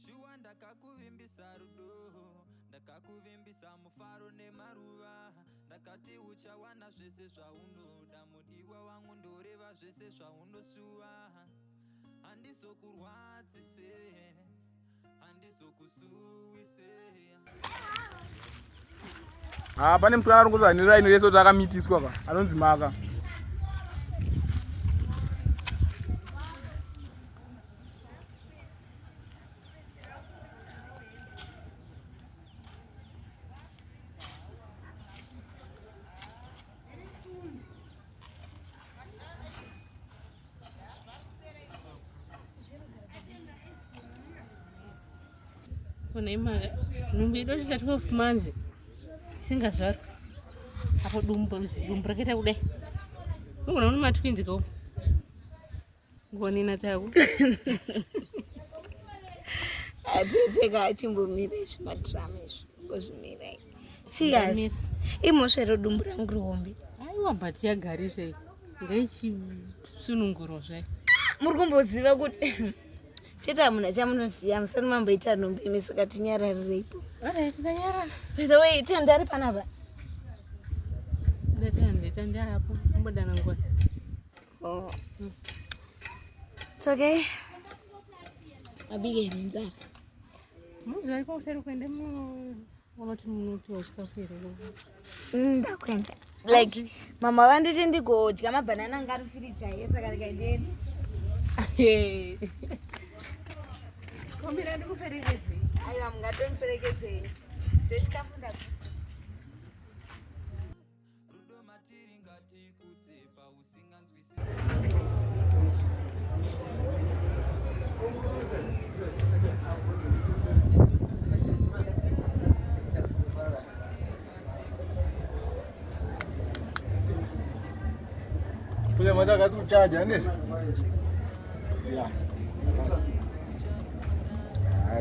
Shuwa ndakakuvimbisa rudo, ndakakuvimbisa mufaro nemaruva, ndakati uchawana zvese zvaunoda, mudiwa wangu ndoreva zvese zvaunosuwa, handizokurwadzise, handizokusuwise. Pane musikana ari kuzanira ino reso takamitiswa pa anonzi Maka. Kuna imaka numbi doti 12 months singa zvaro apo dumbu raketa kudai ungona une matwinzi ko ngonina taku adzeka achimbomira chimadrama izvo ngozvimira chiyazi imosvero dumbu rangu ruombe aiwa but yagarisei ngeichisununguro zvai muri kumboziva kuti chete hamuna chamunoziva musati mamboita nhombe imi saka tinyararireipo tinanyarara by the way tandari panapa ndatandaapo ambodana ngwa it's okay abige nenzara muzari kwausari kuende unoti munotiwa chikafu here ndakwenda like mama vanditi ndigodya mabhanana anga ari firijaye saka ndikaendendi kombira ndikuperekedzei aiwa mungatondiperekedzei zvechikafu ndaku Rudo matiri ngatikudze pausinganzwisisi. Kule mata kasi kuchaja ne? Ya.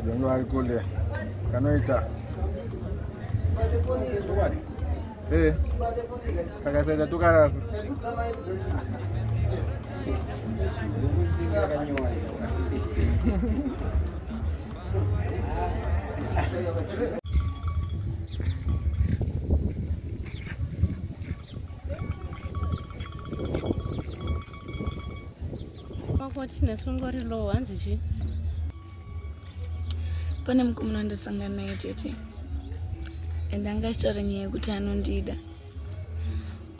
Dongo ari kule. Kanoita. Akasaidia tukarasa. Wakoti nesungori low hanzi chi pane mukomana ndasangana naye tete ende angachitaura nyaya yekuti anondida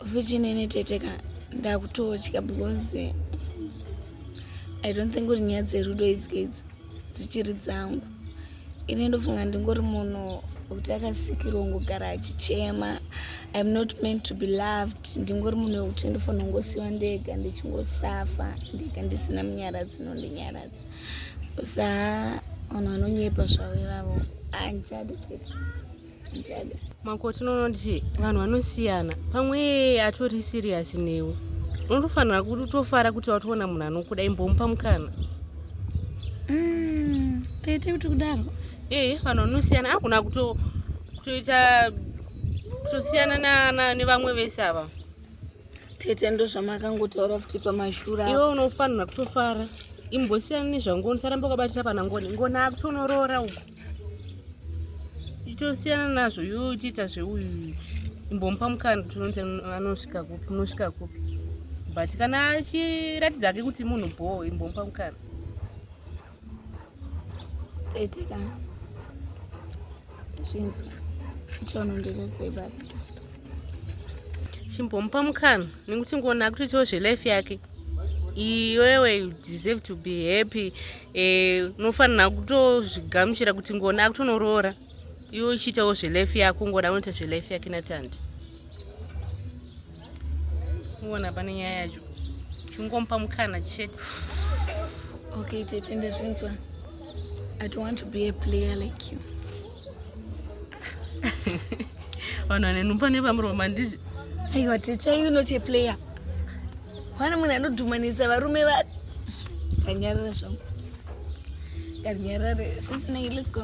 ofechinene tete ka ndakutotya because I don't think kuti nyaya dzerudo idzi dzichiri dzangu ine ndofunga ndingori munhu wekuti akasikirwa ngogara achichema I'm not meant to be loved ndingori munhu wekuti ndofanira kungosiyiwa ndega ndichingosafa ndega ndisina munyaradzi nondinyaradza usa vanhu vanonyepa zvavo ivavo anjade tete anjade makoti nonoti vanhu vanosiyana pamwe atori serious newe unofanira kuti utofara kuti watoona munhu anokuda imbomupa mukana tete kuti kudaro vanhu vanosiyana hakuna kutoita kutosiyana nevamwe vese ava tete ndo zvamakangotaura futi pamashura iwe unofanira kutofara imbosiyana nezvangoni saramba ukabatira pana ngoni akutonorora uko itosiyana nazvo iwe uchiita zveuyu imbomupa mukana tonoti anosvika kupi unosvika kupi but kana achiratidza ke kuti munhu bho imbomupa mukana tete ka zvinzwa chaunondoita sei baba chimbomupa mukana nekuti ngoni akutoitawo zvelife yake iwewe you deserve to be happy unofanira kutozvigamuchira kuti ngoni akutonorora iwe uchiitawo zvelife yako ngoda unoita zvelife yake natandi uona pane nyaya yacho chingomupa mukana chete okay tete ndezvinzwa I don't want to be a player like you vanhu vane nhumba nevamuroma ndizvi aiwa tete you not a player wana munhu anodhumanisa varume kanyarara zvangu kanyarare zvisinei let's go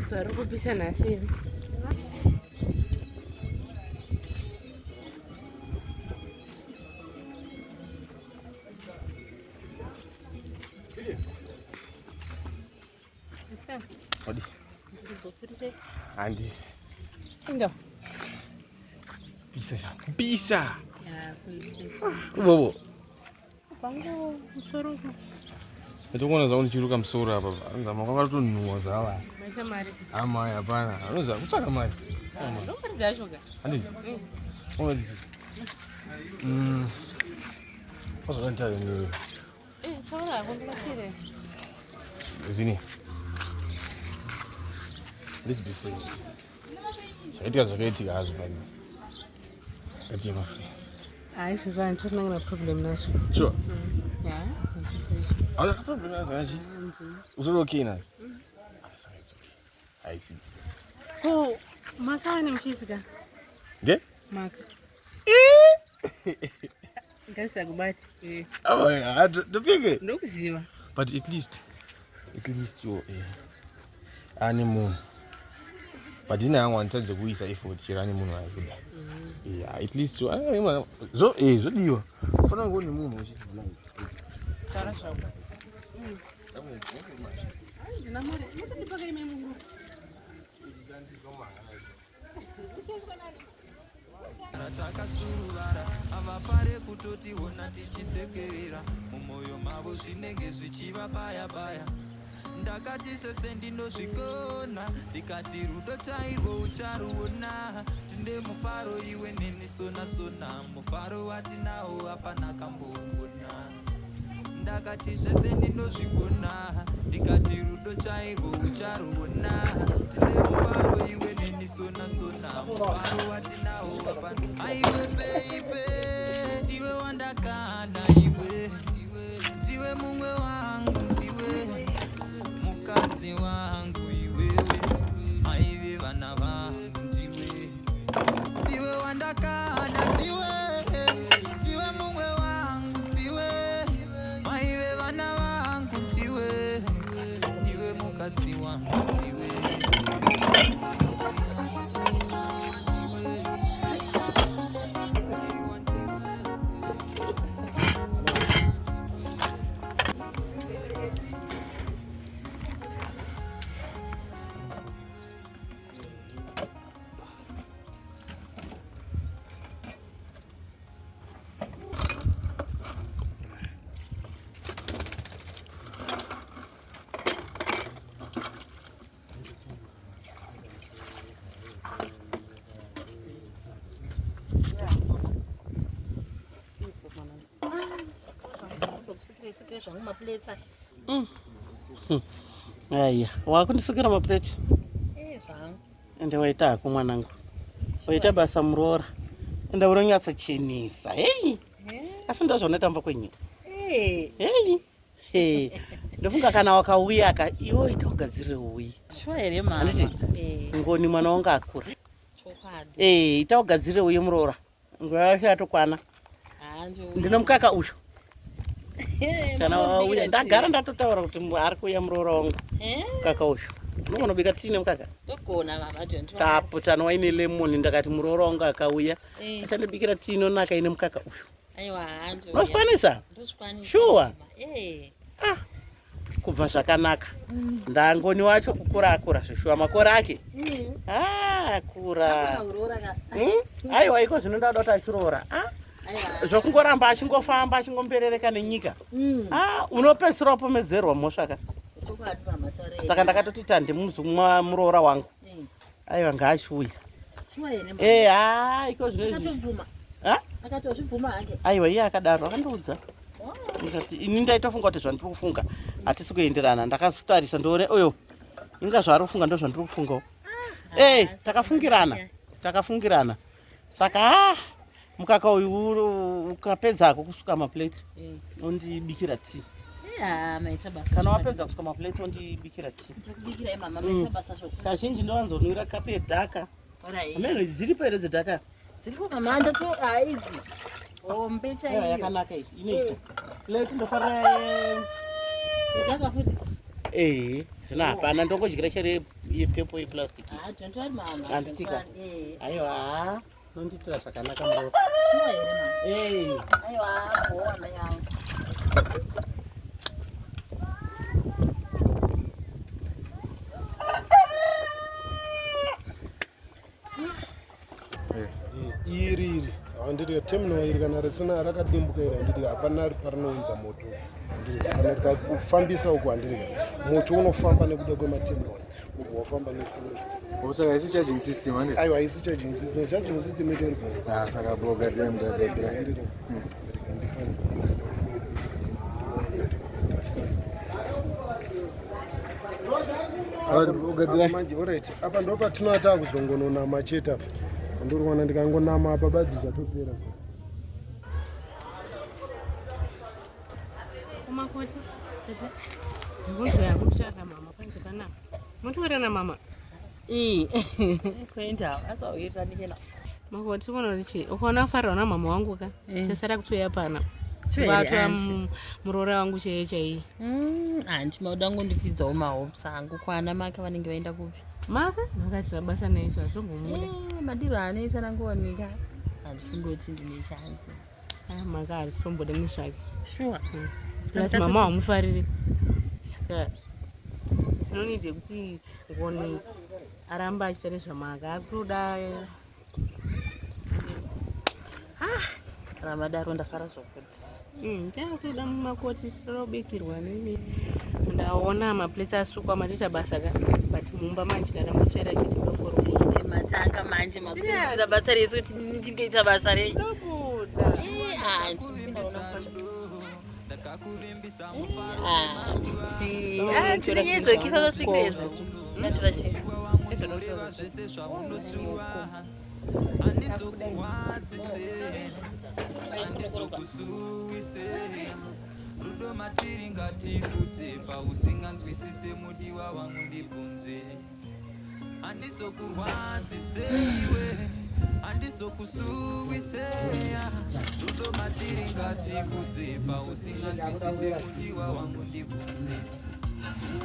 swari kupisa nhasi Odi. Andisi. Ndo. Bisa ya. Bisa. Ya, kuisi. Bobo. Pango musoro. Nitakuona zaoni chiruka msoro hapa. Anza makanga tu nuwa zawa. Maisa mari. Ama hapana. Anaweza kuchaka mali. Ndo mari zashoga. Andisi. Odi. What's going to you? Tsawara kondolatire. Zini. Let's be friends. Shaitika zvakaiti hazvo pani. Let's be friends. Ai Suzanne, torina problem nacho. Sure. Yeah, I suppose. Ana problem nacho. Uzuri okay na? It's okay. I see. Oh, maka ni mfisika. Nge? Maka. Ngasi akubati. Ah, ndopike. Ndokuziva. But at least you honeymoon. But ina yangu anitaze kuisa effort ya honeymoon wakuda. Yeah, at least you zo diwa. Fana ngoni muno uchi. Tara shauka. Ndina mari, mutipaka ime mungu. Ratakasuruvara avapare kutotiona tichisekerera mumwoyo mavo zvinenge zvichiva baya baya. Ndakati sese ndinozvikona ndikati rudo chairwo ucharuona. Tinde mufaro iwe neni sona sona, mufaro watinawo hapana kamboona. Ndakati zvese ndinozvikona ndikati rudo chairwo ucharuona. Tinde mufaro iwe neni sona sona, mufaro watinawo hapana. Aiwe baby, ndiwe wandakanda iwe, ndiwe mumwe wangu, ndiwe mukadzi wangu iwewe, maive vana vangu ndiwe, ndiwe wandakanda ndiwe, ndiwe mumwe wangu ndiwe, maive vana vangu ndiwe, ndiwe mukadzi wangu ndiwe. Aiya, wakundisikira mapleti? Zvangu. Ende waita hako mwanangu. Waita basa muroora. Ende uronyatsa chenisa. Hey. Asi ndozvona tamba kwenyu. Hey. Ndofunga kana wakauya iwo ita ugadzirire uyi. Sure here mama. Ngoni mwana wanga akura. Chokwadi. Ita ugadzirire uyi muroora. Nguva yacho yatokwana. Ndine mukaka uyu. Kana wauya ndagara ndatotaura kuti ari kuuya muroora wangu. Mukaka uyu. Unogona kubika tine mukaka? Togona mama 20. Taputana waine lemon ndakati muroora wangu akauya. Achandibikira tino naka ine mukaka uyu. Aiwa hanzo. Unozvikwanisa? Ndozvikwanisa. Sure. Kubva zvakanaka. Ndangoni wacho kukura akura zvishwa makore ake. Akura. Aiwa iko zvinondoda kuti achiroora. Zvokungoramba achingofamba achingomberereka nenyika. Unopedzisira wapomedzerwa mhosva. Saka ndakatoti tandimuzumwa muroora wangu. Aiwa ngaashuya. Iko zvinezvi. Akatozvibvuma hake. Aiwa iye akadaro akandoudza. Ndati ini ndaitofunga kuti zvandiri kufunga hatisi kuenderana. Ndakazotarisa ndoone oyo inga zvari kufunga ndo zvandiri kufungawo. Takafungirana. Saka mukaka uyu ukapedzako kusuka maplate ondibikira tea. Maita basa. Kana wapedza kusuka maplate ondibikira tea. Ndikubikira mama maita basa zvako. Kazhinji ndowanzonwira kape yedhaka. Amene dziripo here dzedhaka? Dziripo mama ndoto aizi. Mbecha hiyo. Yakanaka iyi. Inoita. Plate ndofanira dzaka futi. Zvina hapana ndongodyira chere yepepo yeplastic. 20 mama. Anditika. Aiwa, nonditira zvakanaka muroora. Sure here mama. Aiwa, bona yangu. terminal iri kana risina rakadimbuka iri handiti hapana parinounza moto kana kufambisa uku handiri moto unofamba nekuda kwematerminals uku wafamba nekuru saka isi charging system ane aiwa isi charging system itori saka bogadzira mudagadzira manje orit apa ndo patinoata kuzongononama chete apa ndoriwana ndikangonama apa badzi zvatopera umakoti tete ndingonzwa yakutsvaka mama kwanzikanaka motoverana mama kuenda asauita ndichena makoti unoona kuti ukaona afarwa namama wangu ka chasara kutoya pana vatwa muroora wangu chaiye chaiye handi mauda ngondikidzawo mahopes angu kwana maka vanenge vaenda kupi makatira basa naizvo azvongomuda madiro anoita nangooneka handifungoti ndine chanzi maka hazvitombode mishake sure asi mama wamufarire saka tinonide kuti ngoni aramba achita nezvamaka akutoda kana madaro ndafara zvokuti ndakutoda mumakoti sitorobikirwa nini ndaona maplesi asukwa matita basa ka but mumba manje ndarambochaira chiti tiite matanga manje makuita basa resu kuti ndingoita basa rei tinenyezokifa vasikirezi natora chii andizokusuwise rudo matiri ngatikudze pausinganzwisise mudiwa wangu ndibvunze andizokurwadzise iwe andizokusuwise rudo matiri ngatikudze pausinganzwisise mudiwa wangu ndibvunze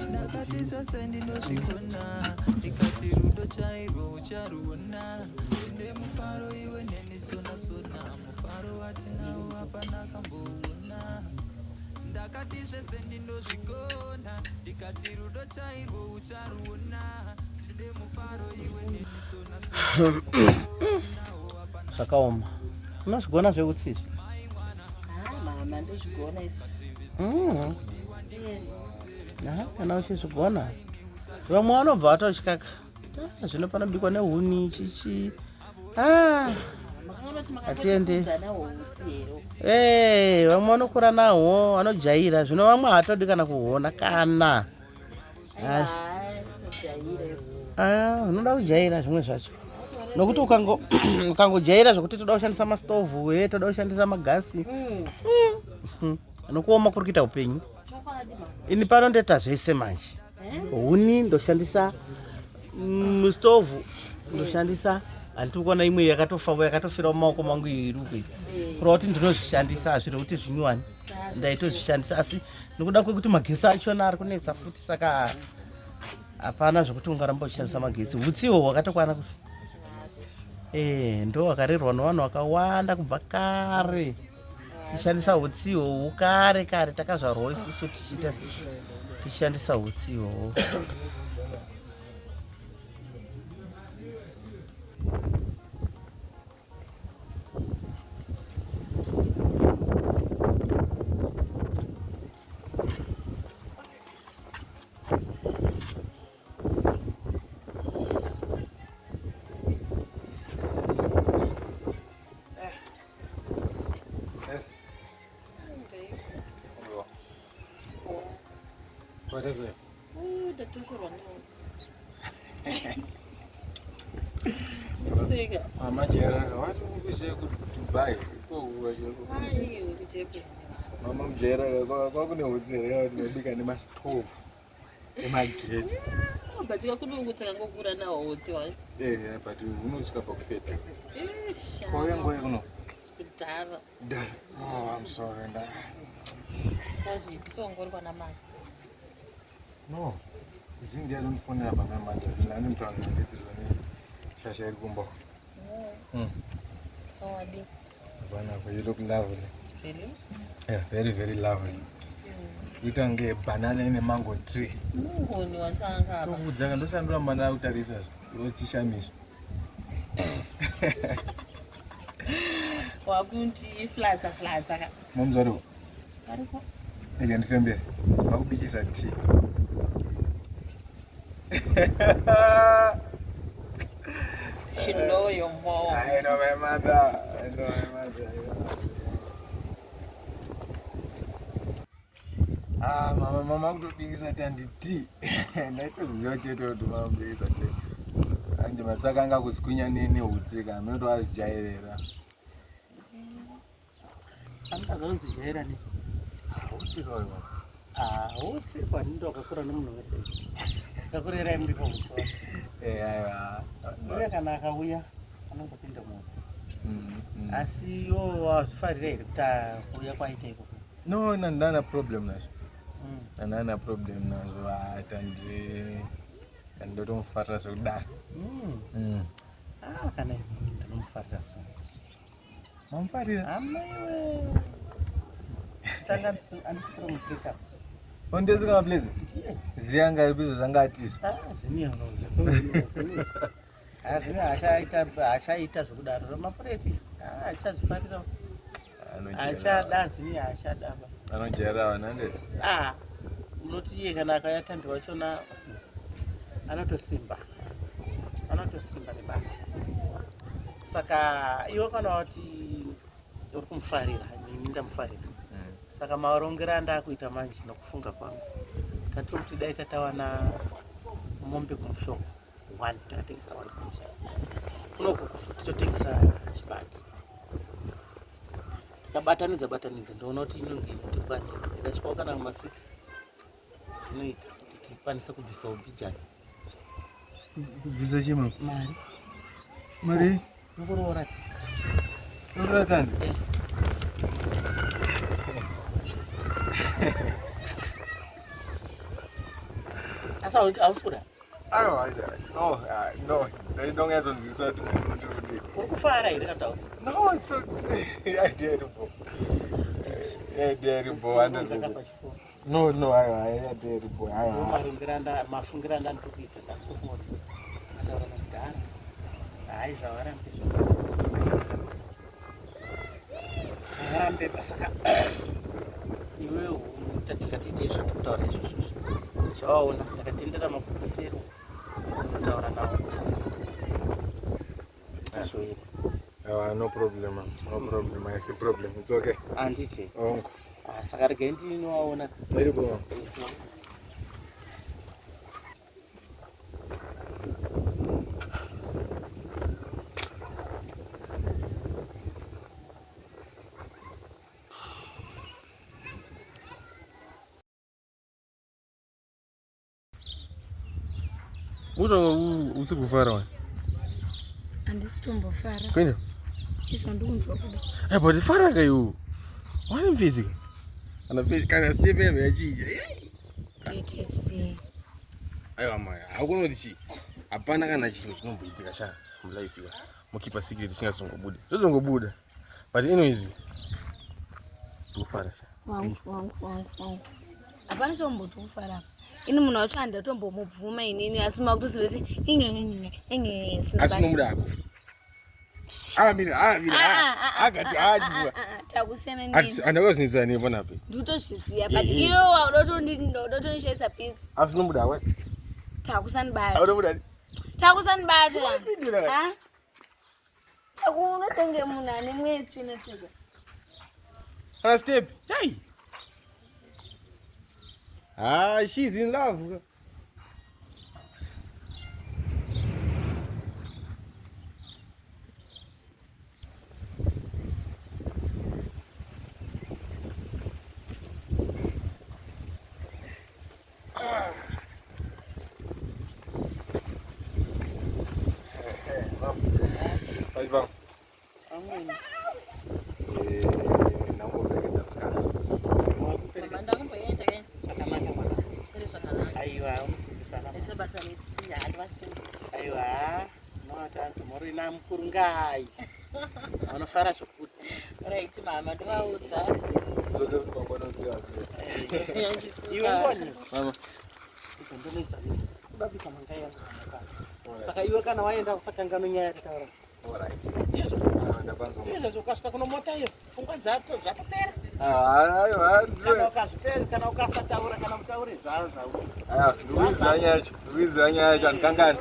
ndakati zvose ndinozvikona ndikati rudo chairwo ucharuona tine mufaro iwe nenisonasona mufaro watinawo hapana kamboona ndakati zvese ndinozvikona ndikati rudo chairwo ucharuona tine mufaro iwe nenisonasona zvakaoma unozvigona zvekutsizvi mama ndozvigona izvi kana uchizvigona vamwe vanobva vatotyaka zvino panobikwa nehuni chichi atiende vamwe vanokura nahwo vanojaira zvino vamwe hatodi kana kuhona kana unoda kujaira zvimwe zvacho nokuti ukangojaira zvokuti toda kushandisa mastovhu toda kushandisa magasi nokuoma kuri kuita upenyu ini pano ndoita zvese manje huni ndoshandisa stovhu ndoshandisa handiti kuona imwe yakatofawo yakatofira mumaoko mangu irukwe kurava kuti ndinozvishandisa hazviri kuti zvinyuwani ndaitozvishandisa asi nokuda kwekuti magesi achona ari kunetsa futi saka hapana zvokuti ungaramba uchishandisa magetsi utsiwo hwakatokwana kuti ndo hwakarerwa nevanhu vakawanda kubva kare tichishandisa utsiwo kare kare takazvarwawo isusu tichishandisa utsiwo What is it? Mama Jera, what we say to buy? Mama Jera, what we would say, maybe can my stove. My kid. But you couldn't go to go now. Yeah, but you know, it's a cup of fit. Oh, I'm sorry. No, this thing they don't phone up my mother. I'm trying to get it. Shashir Gumbo. You look lovely. Really? Yeah, very, very lovely. You can get a banana in a mango tree. No, you want to hang up. Mana utarisas. Lo chishamish. wakuti fladza ka Momzaro. ariko Ndifembere. Makubikisa tea. she know your mom. I know my mother. Mama kutobikisa tanditi. Ndaitoziva chete kuti mama kubikisa tea. Anje masaka anga kusikunya nene utsika, minoto azvijairira. Angazozijaira ne. Utsika wewe. Utsikwa ndindo akakura nemunhu wese. Akakurera muripo musoro. Aiwa. Uye kana akauya anongopinda mutsi. Asi iwo wazvifarira here kuti kuuya kwaita ikoko? No, ndana problem nazvo. Ndana problem nazvo ndotomufarira zvekudaro. Kana izvi ndinomufarira sei? Mamufarira? Amaiwe. Tanga andisitira mubreka. Ondezika maplezi? Ziyanga ribizo zvanga atisa. Zviniyano. Azvino achaita zvekudaro mapureti. Achazvifarira. Achada zini achada. Anojaira 100. Unoti iye kana akayatandirwa wachona anotosimba nebasa. Saka iwe kana kuti uri kumufarira, ini ndamufarira. Saka maurongera ndakuita manje nokufunga kwangu. Tatiri kuti dai tatawana mombe kumushoko 1 tatengesa 1 kumushoko. Kunoko kufuti totengesa chibati. Tabatanidza ndoona kuti inonge tokwana. Ndikasvika kana kuma 6. Zvinoita kuti tikwanise kubvisa ubhijani. Kubvisa chimwe? Mari. Mari? Ngoroora. Ngoroora tandi? Asa ausura? No. Don't have to decide to Kufara here kataus. No, it's terrible. Terrible. No, I terrible. Marungranda, mafungiranda ndokuita ndakumoto. Ataura mudhara. Hai zvawarambe. Warambe pasaka. Iwe utatikatite zvekutaura izvozvo. Zvawaona ndakatendera maproposero. Kutaura nawo. No problem. I see problem. It's okay. Anditi. Onko. Saka rege ndinowaona. Very good. Usikufara wani? Andisitombofara. Kwini? Izvo ndikunzwa kuda. But fara kayo. Wani mfizi? Ana mfizi kana stepe yachija. TTC. Aiwa maya, hakunoti chi. Hapana kana chinhu chinomboitika sha mulife ya. Mukipa secret chingasongobuda. Zvozongobuda. But anyways. Kufara sha. Wangu. Hapana chomboto kufara. Ini munhu wacho handatombomubvuma inini asi makutosireti asinomuda ako agati achiwa takusiyana nini andakazvinisa nepo napi nditozviziva but iwe waudotonishayisa pisi asinomuda we takusanibata takunotenge munhu ane mwetsvina sega kana step hey she's in love. Bang. Amen. Aiwa, unosindisana. Basa retsi handivasindisi. Aiwa, nowatanzi murina mukuru ngai. Vanofara zvokuti. Right mama, ndivaudza. Iwe ngoni? Mama. Ndoneza. Babika mangai yangu. Saka iwe kana waenda kusakangano nyaya yataura. Izvo ukasvika kuno mota iyo pfungwa dzato dzatopera. Kana ukasataura kana mutaure zvavo ndikuiziva nyaya yacho handikangani.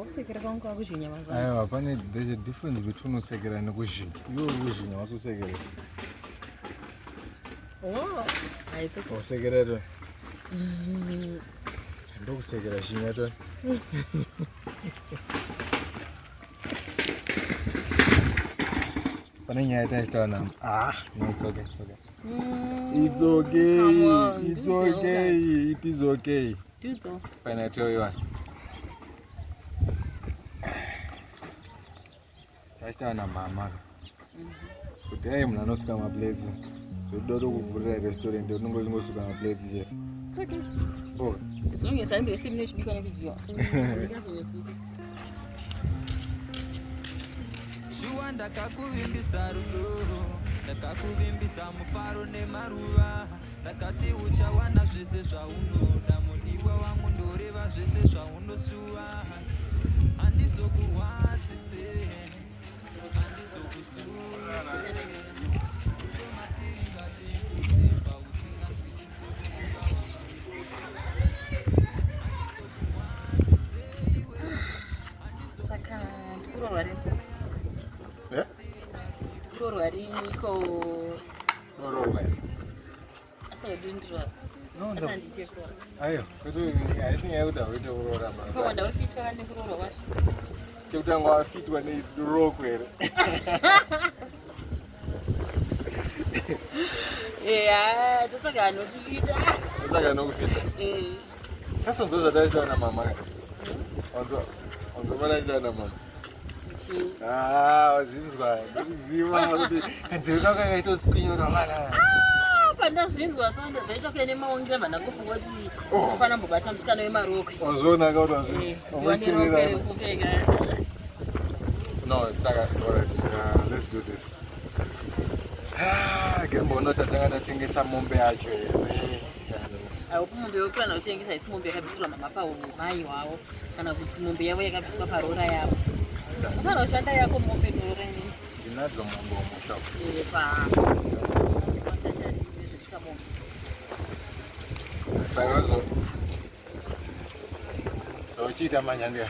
kusekera kwangu kwakuzhinya mazuva. Aiwa, there's a difference between kusekera nekuzhinya. Iwe kuzhinya wasosekera. Kusekera to. Ndokusekera zhinya to. Pane nyaya yatachitaura nhamo. No, it's okay. It's okay. Fine, I tell you what. Tachitaura namama kuti ai munhu anosvika maplace zvoda kuvhurira restaurant unongosvika maplace chete. It's okay. As long as I'm receiving it, because Shuwa ndakakuvimbisa rudo, ndakakuvimbisa mufaro nemaruva, ndakati uchawana zvese zvaunoda, mudiwa wangu ndoreva zvese zvaunoshuva, handizokurwadzise, handizokususe, rudo matiri ngatikuzimba usinganzwisise handizokurwadzise iwe, saka kurorwa rini? Kurorwa rini ko Kurorwa asaudindira asandite kurorwa. Ayo, kuti haisi nyaya yekuti hauite kuroora baba. Ko wanda wafitwa kana kurorwa kwacho? Chekutanga wafitwa neroko here. Totsvaga anokufita. Totsvaga anokufita. Kasonzo zvataitaura namama ka. Wanzomana aitaura namama. Wazvinzwa ndikuziva kuti kanzeve kako kaitosikunyora mana. Pandazvinzwa so ndazvaita kuene maongera vandakufunga kuti ufana mbobata musikana wemaroko. Wazviona ka kuti wazviterera. No, saka alright, let's do this. Gembono tatanga tatengesa mombe yacho here. Haupo mombe wekupurana kutengesa isi mombe yakabvisirwa mama paumai wavo kana kuti mombe yavo yakabviswa parora yavo. Apana ushanda yako mombe norora inini. Ndinadzo mombe womusha. Washanda nezvekuita mombe. Saka zvochiita manyandira.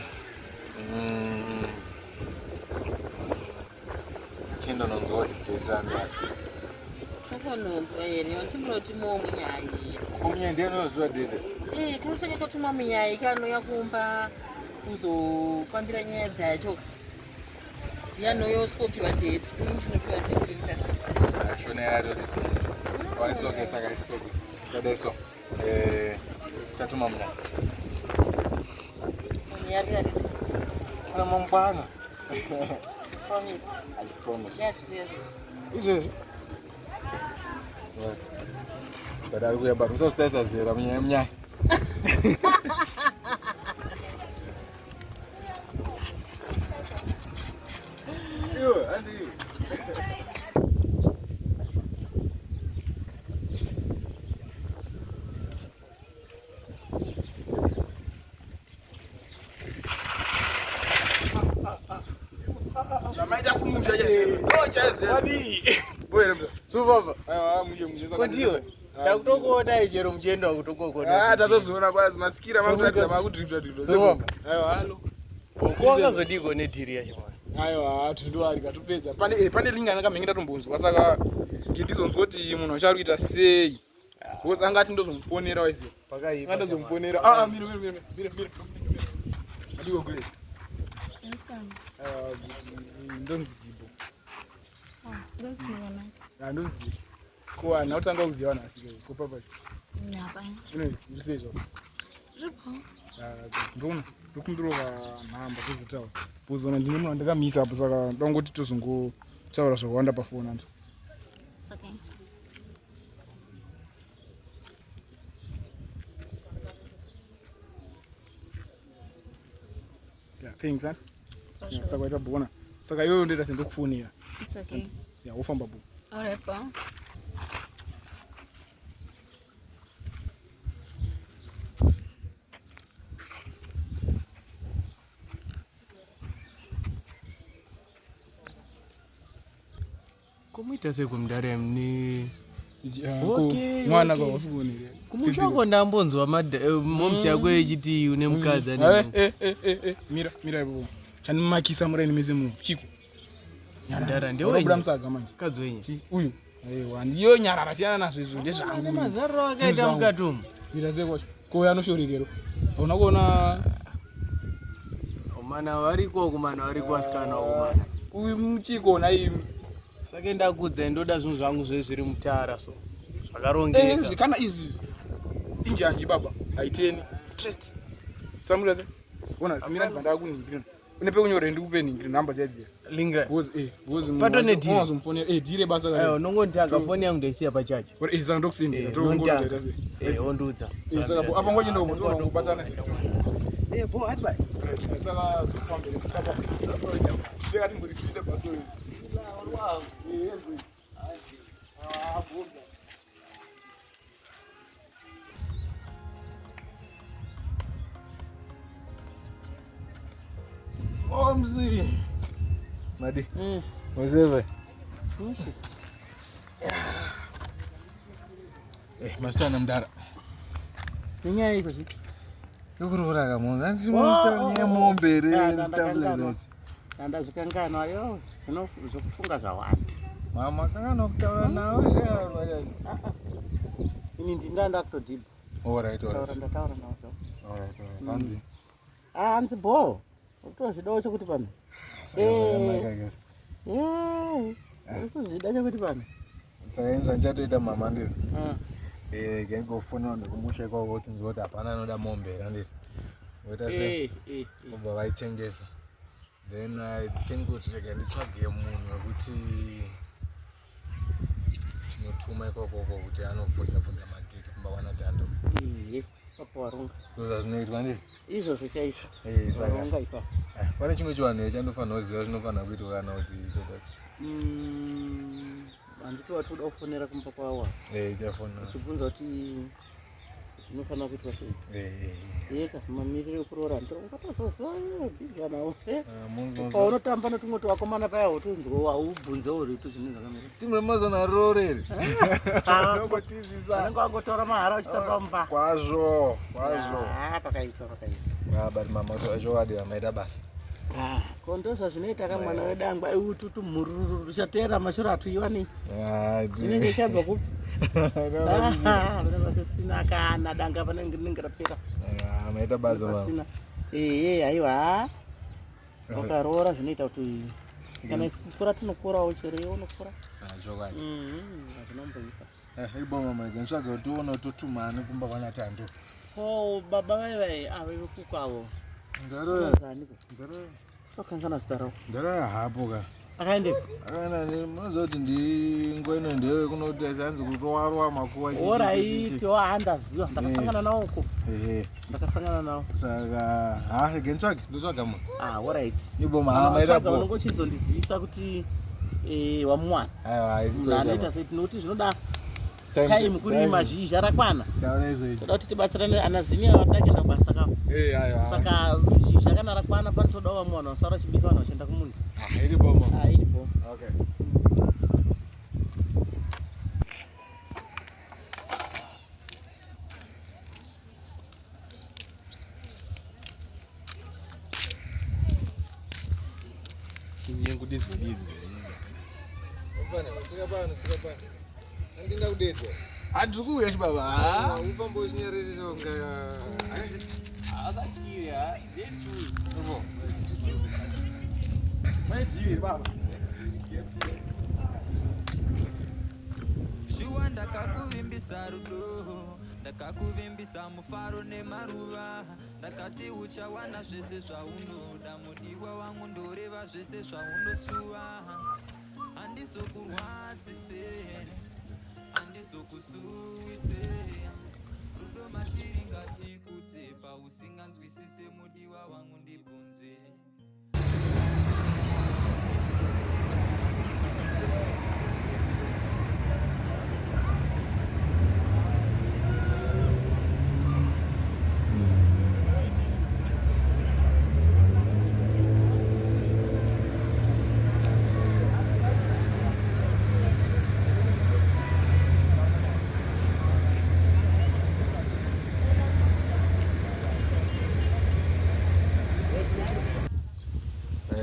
Chindononzwa kuti toitani asi. Ukononzwa here yonti munoti munyai. Munyai ndinoziva dede. Kunotenge kutuma munyai kanouya kumba kuzofambira nyaya dzachoka. Ndianoyoskopiwa date, chinopiwa date yekutasa. Shona yaroti tisi. Waisoke saka ichitoki. Kadaiso. Tatuma munyai. Munyai ari. Kana mangwana. Promise. I promise. Yes. Izvezvi. Right. But ari kuya bari musazitaisa zera munyai. Yo, Andy. Maita kumusha je. Wadi. Bwera bro. Subaba. Aiwa mushe saka. Kondiwe. Takutokuona ijero mjendo wakutokuona. Tatozoona kwazi masikira makuratidza makudrifta. Subaba. Aiwa halo. Ukonga zodiko nedhiri yacho. Aiwa tindowari katopedza. Pane lingana kamhenge ndatombonzwa saka ngindizonzwa kuti munhu achari kuita sei. Because angati ndozomufonera waizi. Pakaipa. Ndozomufonera. Mira. Adiko kule. Ndonzi Dibo. Ndonzi mwana. Ndonzi. Kwa nautanga kuziva nasi ko papa. Hapana. Ndisezvo. Ripo. Ndokumbiroka nhamba kuzitaura. Buzona ndine munhu andakamisa apo saka ndangoti tozongotaura zvakawanda pafoni antu. It's okay. Yeah, thanks, Aunt. Yeah, saka waita bona. Saka iwewe ndoita sendikufonera. It's okay. Ya wofamba bu. All right, bro. Kumuita sekumdare mni Okay. Mwana kwa wafugonera. kumushoko ndambonzwa momsi yako echiti une mukadzi ane Mira ipo. Chanimakisa muraini meze mu. Chiko. Nyarara ndewe Urabura msaga manje. mukadzi wenye Uyu. Aiwa ndiyo nyarara siyana nazvo izvo ane ndezvangu. mazariro akaita mukatumu Ira sekwacho. Ko anoshorikero. Ona kuona omana variko kumana variko asikana kumana uyu muchiko nai saka ndakudza ndoda zvinhu zvangu zviri mutara so zvakarongeka zvikana izvi injanji baba haiteni straight samuraze ona simira bvanda kuningira une pekunyora ndikupe ningira namba dzadziya lingra gozi pato nediri wazomfonera dire basa kana nongoti akafoni yangu ndaisiya pachachi saka ndokusendera tongozvaita sei ondudza saka apa ngochi ndokutora kubatsana bo adbai saka zopambere kutapa ndekati ngoti fide basa wow Omzi Madi Wazeve masitana mdara Ninyaya iko zvi yokurora kamunhu andisimusta nyemombe restablet ndazvikangana yo zvokufunga zvawanda mama kangana kutaura nawe ini ndinda kutodhibha alright ndataura nawo hanzi hanzi bo utozvidawo chokuti pano ukuzvida chokuti pano saka ini zvandichatoita mama ndiri ngengofona ndikumusha ikoko kuti nzoti hapana anoda mombe anditi oita sei obva vaitengesa then I think kuti rega nditsvage munhu wekuti tinotuma ikokoko kuti anobvunza madheti kumba wana tando papa waronga zvazvinoitwa nditi izvozvo chaizvo saka ipa pane chimwe chivanhu chandofanira kuziva zvinofanira kuitwa kana kuti handiti watoda kufonera kumba kwawa chafonera uchibvunza kuti zvinofanira kuitwa sei eka mamiriro ekuroora ndongatadzoziva biganawo paunotamba netumwe tuvakomana paya utunzwa haubvunzewo uri kuti zvinhu zvakamira timwe mazona roreri anenge wangotora mahara uchisapa mumba kwazvo pakaitwa but mama zvowadira maita basa ko ndozvazvinoita kamwana wedangwa ututu mhururu ruchateera mashure atuiwani zvinenge chabva kupi vasisina kana danga panenge rinenge rapera maita basa haiwa wakaroora zvinoita kuti kana kufura tinokurawo chero unokura zvinomboita ibo mama ngentsvaga kuti uona utotumani kumba kwana tando baba vaivai avevekukavo ndaroyaniko tokangana zita rawo ndaroya hapo ka akaendepo akaenda munoziva kuti ndingo ino ndewe kunoti aisanzi kutowarwa makuwa oraitiwo handaziva ndakasangana nawo uko ndakasangana nawo saka gentsvage ndotsvaga munhu orit ibo maamaitapo unongochizondizivisa kuti wamwana anoita sei tinoti zvinoda time kuri mazhizha rakwana toda kuti tibatsirane anazinia vatachenda kubasa kavo saka zhizha kana rakwana panotodawo vamwe vanhu vasara vachibika vanhu vachienda kumunhu iripo andinda kudedzwa handiri kuuya chibaba ufamba uchinyareresonga asachirya maidii baba shuwa ndakakuvimbisa rudo ndakakuvimbisa mufaro nemaruva ndakati uchawana zvese zvaunoda mudiwa wangu ndoreva zvese zvaunosuwa handizokurwadzise handizokusuwise rudo matiri ngatikudze pausinganzwisise mudiwa wangu ndibvunze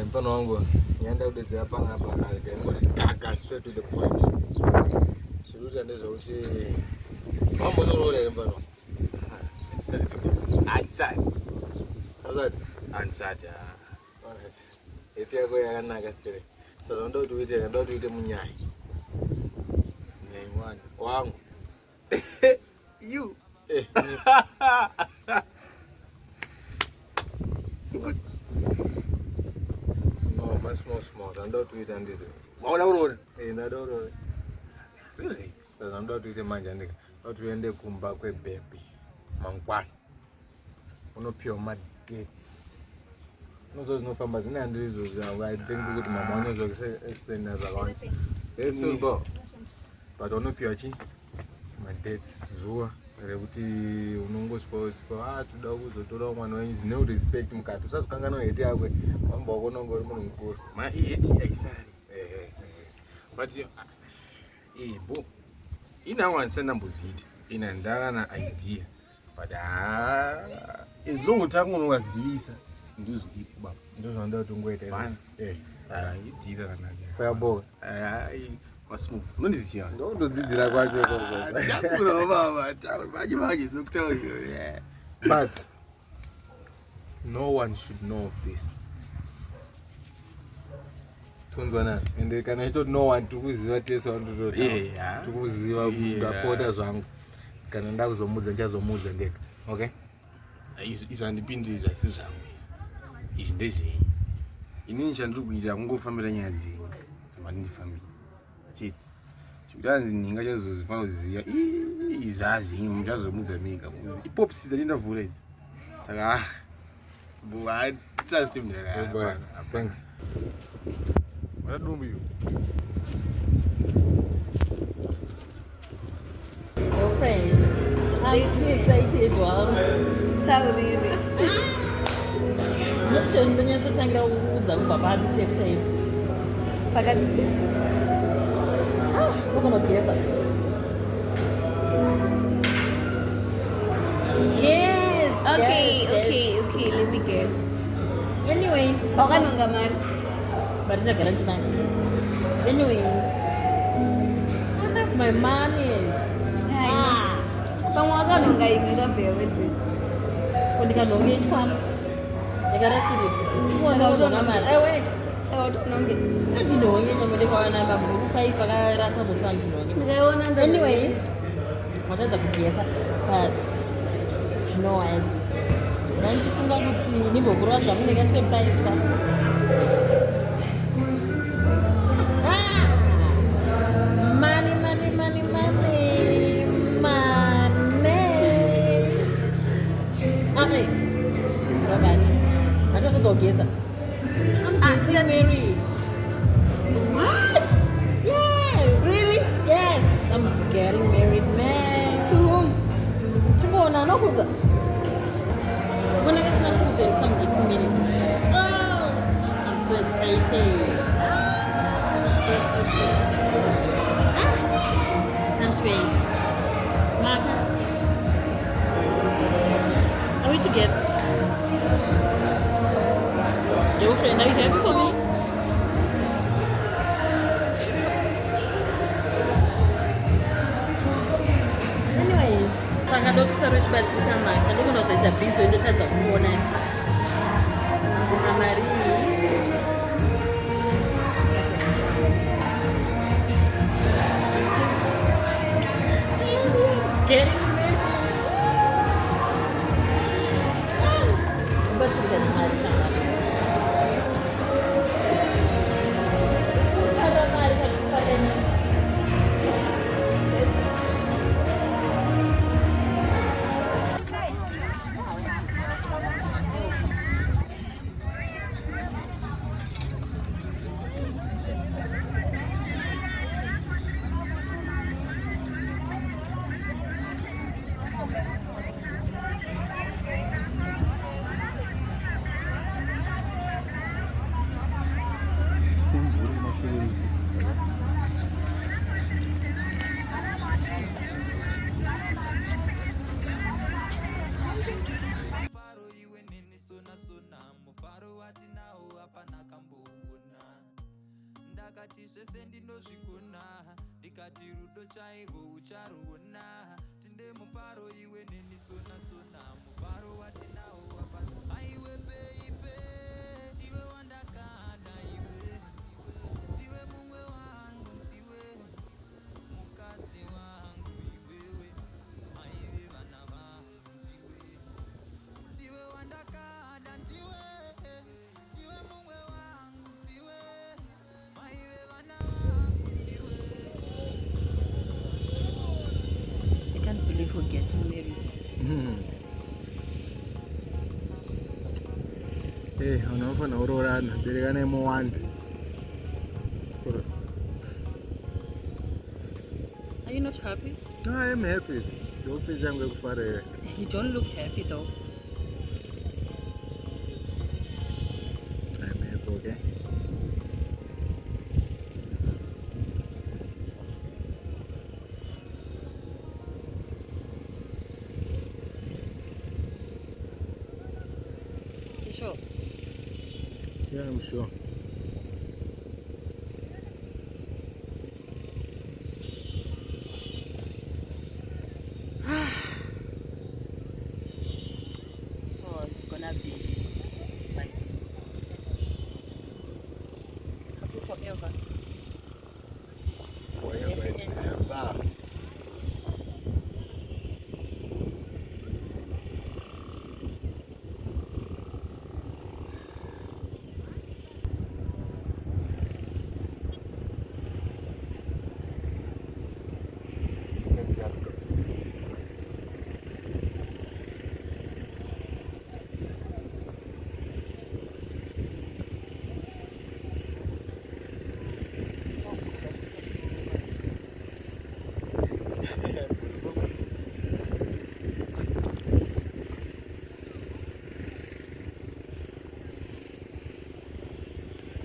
Mfano wangu nienda udeze hapa ngapa ngoti taka straight to the point. Suluta ndizo uchi mambo nolo mfano. Ansat. Ansat. Eti yako yakanaka sire. So ndo tuite munyai. Nyai mwana wangu. You. No, much more small. Ndo tuite ndizo. Maona unaona? Ndadoro. Really? So ndo tuite manja ndika. Ndo tuende kumba kwe baby. Mangwana. Unopio mad gates. Nozo zinofamba zina ndizo zawo. I think ukuthi mama unozo explain nazo abantu. Yes, so but unopio chi mad gates zuwa. Kuti unongospoza tuda kuzotora mwana wenyu zine respect mukati usazokangana heti yakwe mamba wako nongori munhu mukuru ma heti aisari but bo ina wansana mbuzita ina ndakana idea but as long utangu unowazivisa ndozvipo baba ndozvanda kutongoita saka idira kanaka saka boka Wasmu, unondiziva? Ndodzidzira kwacho ikoko. Ndakura baba, manje sinokutaurira. But no one should know of this. Tonzwana, ende kana chitoti no one tukuziva tese wandototi. Tukuziva ndapota zvangu. Kana ndakuzomudza ndichazomudza ndega. Okay? Izvi handipindiri zvasi zvangu. Izvi ndezvenyu. Inini chandiri kuita kungofambira nyaya dzenyu. Dzamandindifambira. Chiti chikutanzi ninga chazozifana kuziya izvazvenyu muchazomuzamika muzi ipopsi dzandindavhura idzi saka trust him there. Thanks. What do you? Your friends, I'm too excited. Wow. Tauriri. Not sure ndonyatsotangira kuudza kubva papi chaipo Pakadzidza. We're gonna guess it. Guess. Okay. Let me guess. Anyway, Wakanonga mari. But I guarantee tonight. Anyway, I have my monies. Pamwe wakanonga imwe kabveya wedzi. Kundikanonge ichwama. Ndakarasiripo. Kuona kutonga mari. Saka utononge. Ndinonge nyamede kwawana mabhuku 5 akarasa musika ndinonge. Ndikaona ndo. Anyway, watadza kugesa but you know what? Ndandichifunga kuti ndimbogura zvamunenge surprise ka. Money. Robert. I just go guess. I'm getting married. What? Yes. Really? Yes. I'm getting married, man. To whom? Chibona nokuza. When I not kuza, I'm getting married. Oh, I'm so excited. So. Can't wait. Martha, are we together? Girlfriend, are you happy for me? Anyways, saka ndokusaro chibatsika maka ndokunozoita bhizo indotadza kuona ti saka mari getting married. Kubatsirika nemari shangana kufara mari kati kufara nyama. Mufaro iwe nini sona mufaro wati nao hapana kambo ndakati zvese ndinozvigona ndikati rudo chairwo ucharuona tinde mufaro iwe nenisona mufaro watinawo apa aiwe peipe tiwe wandakada iwe tiwe mumwe wangu tiwe mukadzi wangu iwewe maive vana vangu tiwe wandakada ndiwe tiwe mumwe wangu tiwe maive vana vangu tiwe. I can't believe we're getting married. Unofana urorana berekana imowanda. Are you not happy? No, I am happy. You don't look happy though. I'm happy, okay? You sure? Yeah, I'm sure. So it's gonna be like happy forever. Forever and ever.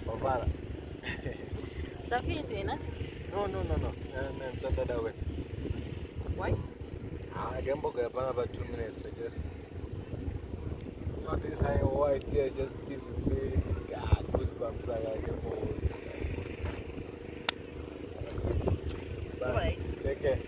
Obara. No. I'm Santa Dawe. Why? I can book up another 2 minutes, I guess. Not this high white here, just give me God goosebumps. I get more. Bye. Take care.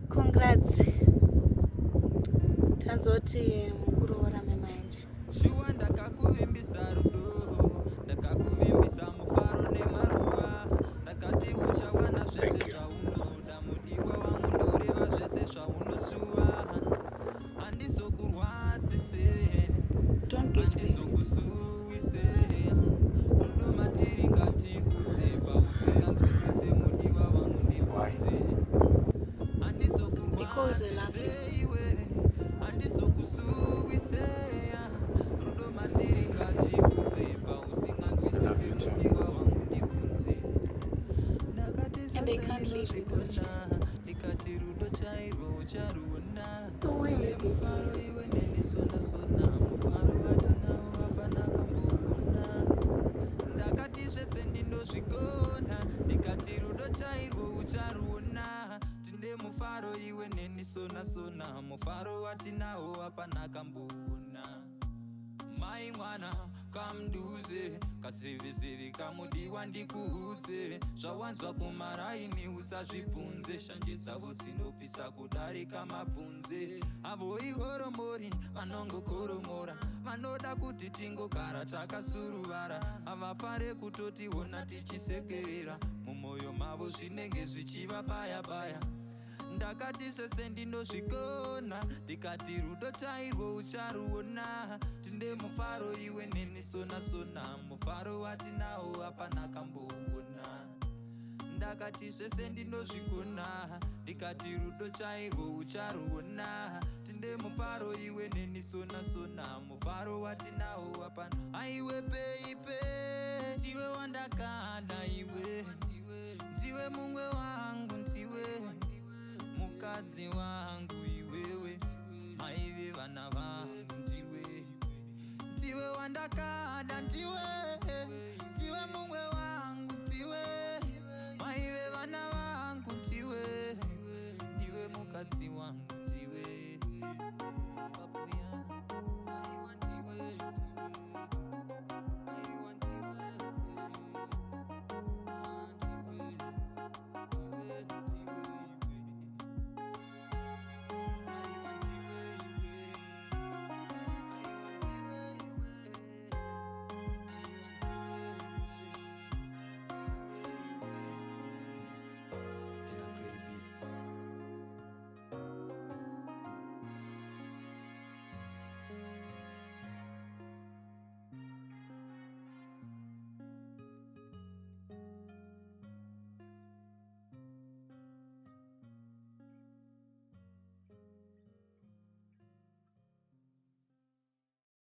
Congrats. Tanzoti mukuroora memanje. Shuwa ndakakuvimbisa rudo ndakakuvimbisa mufaro nemaruva ndakati uchawana zvese zvaunoda mudiwa wangu ndoreva zvese zvaunosuwa handizokurwadzise handizokusuwise rudo matiri ngatikudze pausinganzwisise mudiwa wangu ndibvunze handizokurwadzise iwe handizokusuwise rudo matiri ngatikudze pausinganzwisise mudiwa wangu ndibvunze ndakati ndikati rudo chairwo ucharuona mufaro iwe nenisonasona mufaro watinawo hapana kamboona ndakati zvese ndinozvigona ndikati rudo chairwo ucharuona tinde mufaro iwe nenisonasona mufaro watinawo hapana kamboona mai mwana kamduze kasevesevi kamudiwa ndikuudze zvawanzwa kumaraini usazvibvunze shanje dzavo dzinopisa kudarika mabvunze avo ihoromori vanongokoromora vanoda kuti tingogara takasuruvara havafare kutotiona tichisekerera mumwoyo mavo zvinenge zvichiva baya ndakati zvese ndinozvikona ndikati rudo chairwo ucharuona tinde mufaro iwe neni sona mufaro watinawo hapana kamboona ndakati zvese ndinozvikona ndikati rudo chairwo ucharuona tinde mufaro iwe neni sona mufaro watinawo hapana aiwe peipe ndiwe wandakada iwe ndiwe mumwe wangu ndiwe mukadzi wangu iwewe maive vana vangu ndiwe wandakada ndiwe